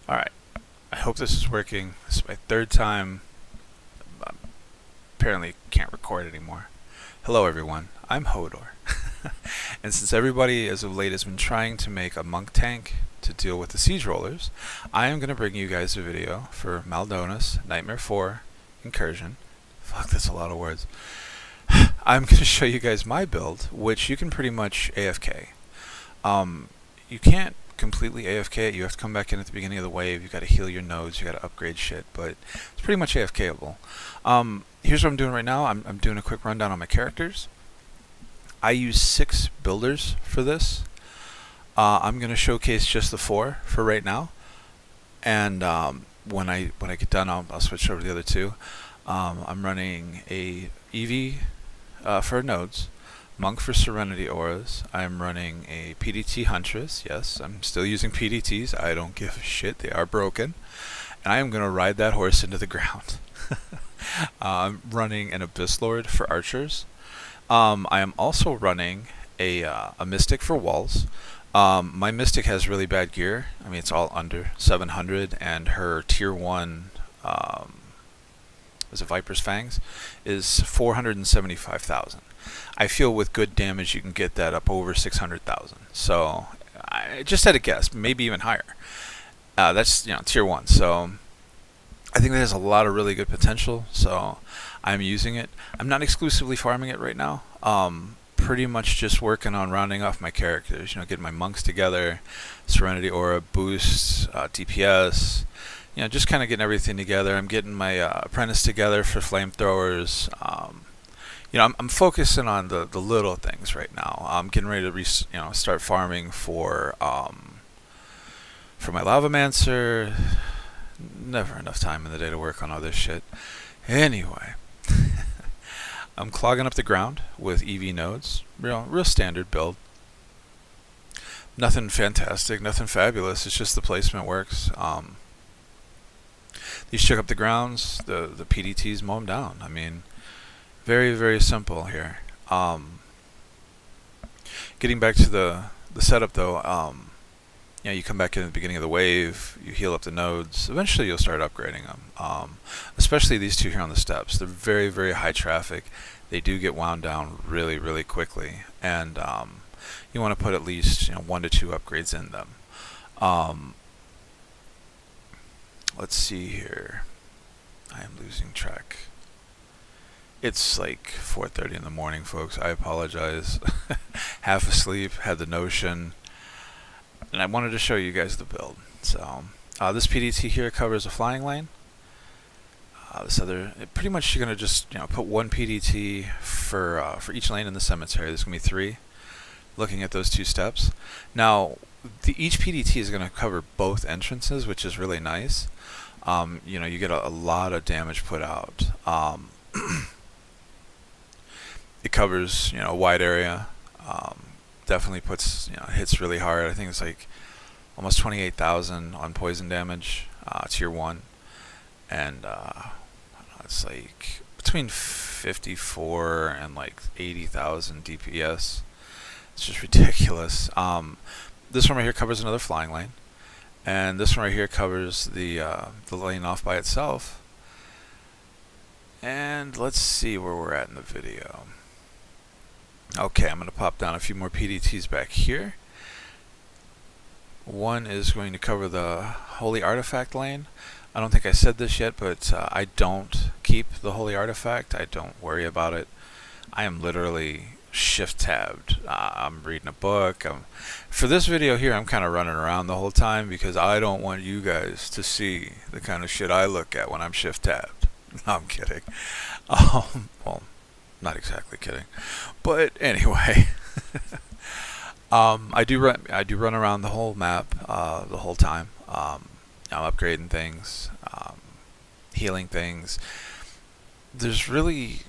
Alright, I hope this is working. This is my third time. Apparently can't record anymore. Hello everyone, I'm Hodor. And since everybody as of late has been trying to make a monk tank to deal with the siege rollers, I am going to bring you guys a video for Maldonis Nightmare 4 Incursion. Fuck, that's a lot of words. I'm going to show you guys my build, which you can pretty much AFK. You can't completely AFK it. You have to come back in at the beginning of the wave. You got to heal your nodes. You got to upgrade shit, but it's pretty much AFKable. Here's what I'm doing right now. I'm doing a quick rundown on my characters. I use 6 builders for this. I'm going to showcase just the 4 for right now, and when I get done, I'll switch over to the other 2. I'm running a EV for nodes, Monk for Serenity Auras. I'm running a PDT Huntress. Yes, I'm still using PDTs. I don't give a shit. They are broken. And I am going to ride that horse into the ground. I'm running an Abyss Lord for archers. I am also running a Mystic for walls. My Mystic has really bad gear. I mean, it's all under 700, and her tier 1 is a Viper's Fangs, is 475,000. I feel with good damage you can get that up over 600,000. So I just had a guess, maybe even higher. That's tier 1. So I think that has a lot of really good potential. So I'm using it. I'm not exclusively farming it right now. Pretty much just working on rounding off my characters. Getting my monks together, Serenity Aura boosts, DPS. Just kind of getting everything together. I'm getting my apprentice together for flamethrowers. I'm focusing on the little things right now. I'm getting ready to start farming for my Lavamancer. Never enough time in the day to work on all this shit. Anyway, I'm clogging up the ground with EV nodes. Real standard build. Nothing fantastic, nothing fabulous. It's just the placement works. These check up the grounds. The PDTs mow them down. I mean, very, very simple here. Getting back to the setup though, you come back in at the beginning of the wave, you heal up the nodes, eventually you'll start upgrading them. Especially these 2 here on the steps. They're very, very high traffic. They do get wound down really, really quickly, and you want to put at least 1 to 2 upgrades in them. Let's see here. I am losing track. It's like 4:30 in the morning, folks. I apologize. Half asleep, had the notion, and I wanted to show you guys the build. So this PDT here covers a flying lane. Pretty much you're gonna just put 1 PDT for each lane in the cemetery. There's gonna be 3. Looking at those 2 steps. Now, each PDT is gonna cover both entrances, which is really nice. You get a lot of damage put out. It covers a wide area. Definitely puts hits really hard. I think it's like almost 28,000 on poison damage, tier 1, and it's like between 54 and like 80,000 DPS. It's just ridiculous. This one right here covers another flying lane, and this one right here covers the lane off by itself. And let's see where we're at in the video. Okay, I'm going to pop down a few more PDTs back here. One is going to cover the Holy Artifact lane. I don't think I said this yet, but I don't keep the Holy Artifact. I don't worry about it. I am literally shift-tabbed. I'm reading a book. For this video here, I'm kind of running around the whole time because I don't want you guys to see the kind of shit I look at when I'm shift-tabbed. No, I'm kidding. Well, not exactly kidding, but anyway, I do run around the whole map the whole time. I'm upgrading things, healing things. There's really,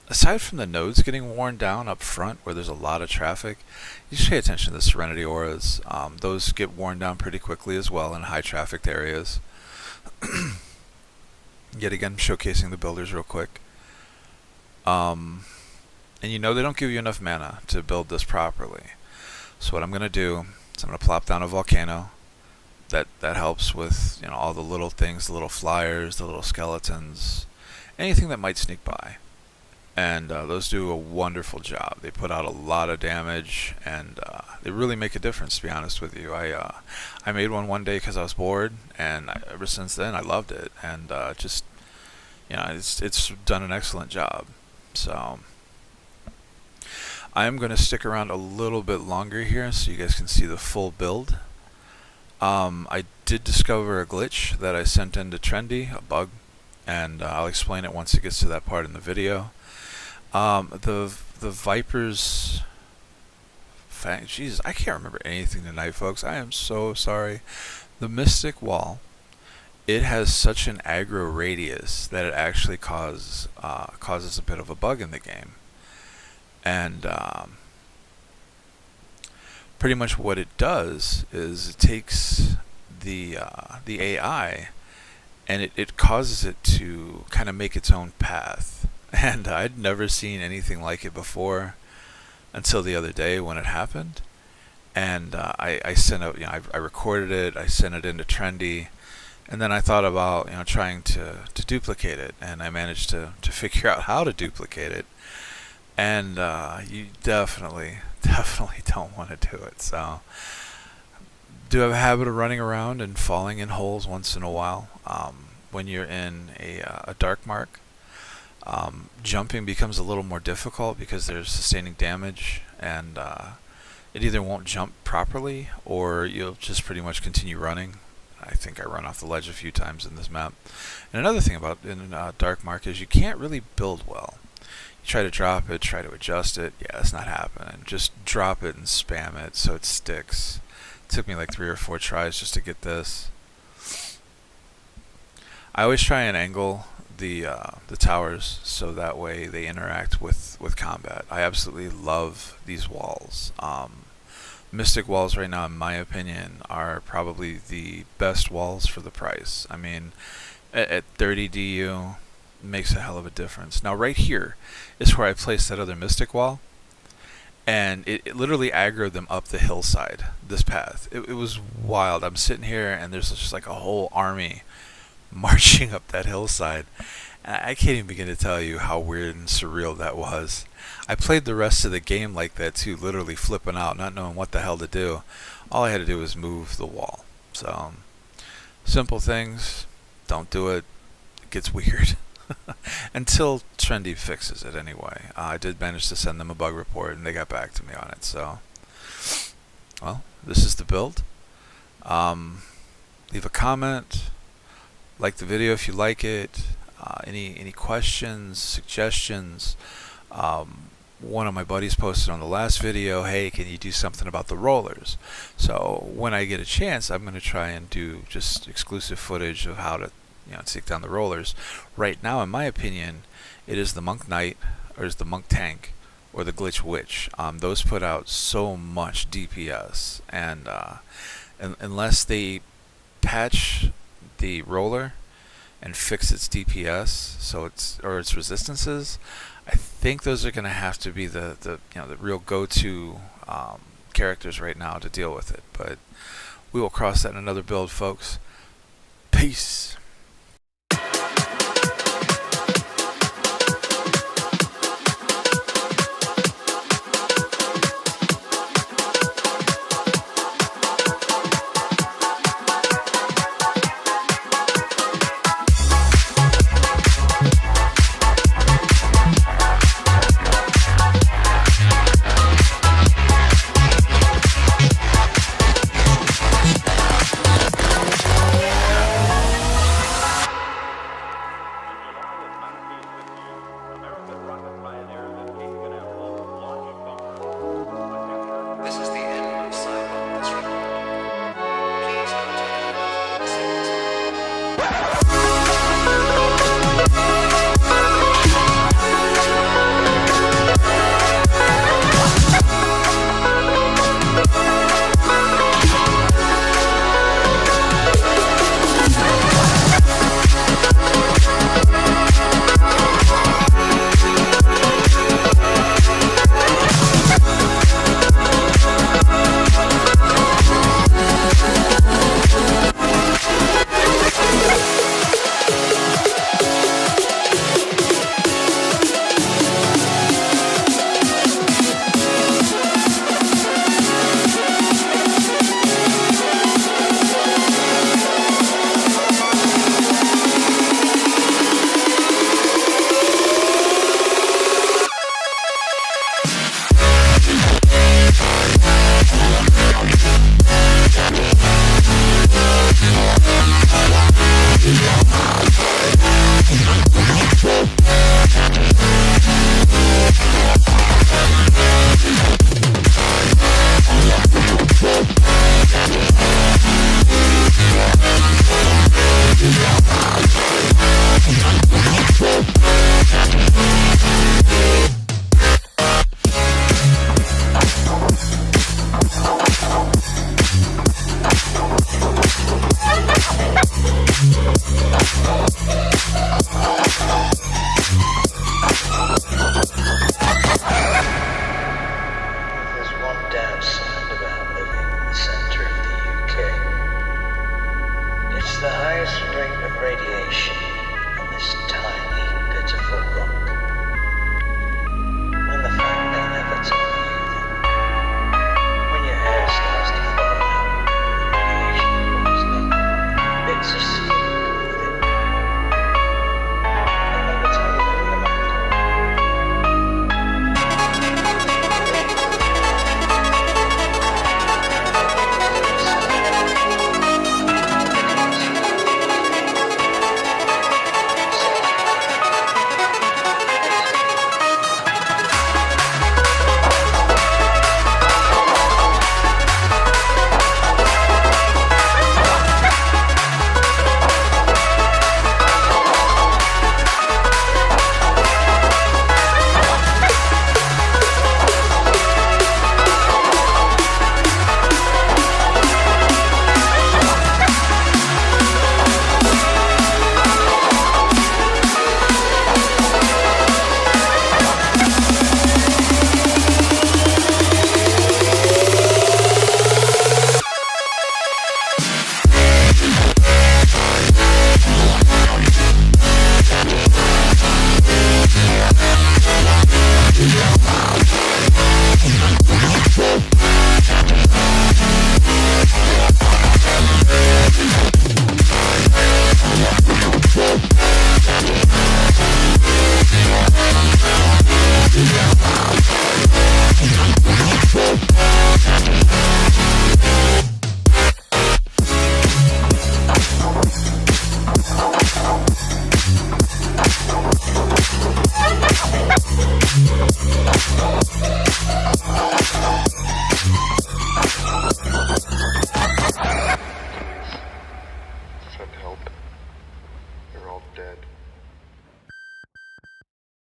aside from the nodes getting worn down up front where there's a lot of traffic, you just pay attention to the Serenity Auras. Those get worn down pretty quickly as well in high trafficked areas. Yet again, showcasing the builders real quick. And they don't give you enough mana to build this properly. So what I'm going to do is I'm going to plop down a volcano. that helps with, you know, all the little things, the little flyers, the little skeletons, anything that might sneak by. And those do a wonderful job. They put out a lot of damage, and they really make a difference, to be honest with you. I made one day because I was bored, and ever since then I loved it, and just, you know, it's done an excellent job. So I'm going to stick around a little bit longer here so you guys can see the full build. I did discover a glitch that I sent into Trendy, a bug, and I'll explain it once it gets to that part in the video. The Viper's Fang, Jesus, I can't remember anything tonight, folks. I am so sorry. The Mystic Wall, it has such an aggro radius that it actually causes a bit of a bug in the game. And pretty much what it does is it takes the AI and it causes it to kind of make its own path. And I'd never seen anything like it before until the other day when it happened. And I sent out, you know, I recorded it, I sent it into Trendy, and then I thought about, you know, trying to duplicate it, and I managed to figure out how to duplicate it. And you definitely don't want to do it. So do have a habit of running around and falling in holes once in a while. When you're in a dark mark, jumping becomes a little more difficult because there's sustaining damage, and it either won't jump properly or you'll just pretty much continue running. I think I run off the ledge a few times in this map. And another thing about in dark mark is you can't really build well. You try to drop it, try to adjust it, yeah, it's not happening. Just drop it and spam it so it sticks. It took me like 3 or 4 tries just to get this. I always try and angle the towers so that way they interact with combat. I absolutely love these walls. Mystic walls right now, in my opinion, are probably the best walls for the price. I mean, at 30 DU, makes a hell of a difference. Now right here is where I placed that other Mystic wall, and it literally aggroed them up the hillside, this path. It was wild. I'm sitting here and there's just like a whole army marching up that hillside. And I can't even begin to tell you how weird and surreal that was. I played the rest of the game like that too, literally flipping out, not knowing what the hell to do. All I had to do was move the wall. So, simple things, don't do it. It gets weird. Until Trendy fixes it anyway. I did manage to send them a bug report and they got back to me on it. So, well, this is the build. Leave a comment. Like the video if you like it. Any questions, suggestions? One of my buddies posted on the last video, hey, can you do something about the rollers? So when I get a chance, I'm going to try and do just exclusive footage of how to, you know, take down the rollers. Right now, in my opinion, it is the Monk Knight, or is the Monk Tank, or the Glitch Witch. Those put out so much DPS, and unless they patch the roller and fix its DPS, so its resistances, I think those are going to have to be the you know, the real go-to characters right now to deal with it. But we will cross that in another build, folks. Peace.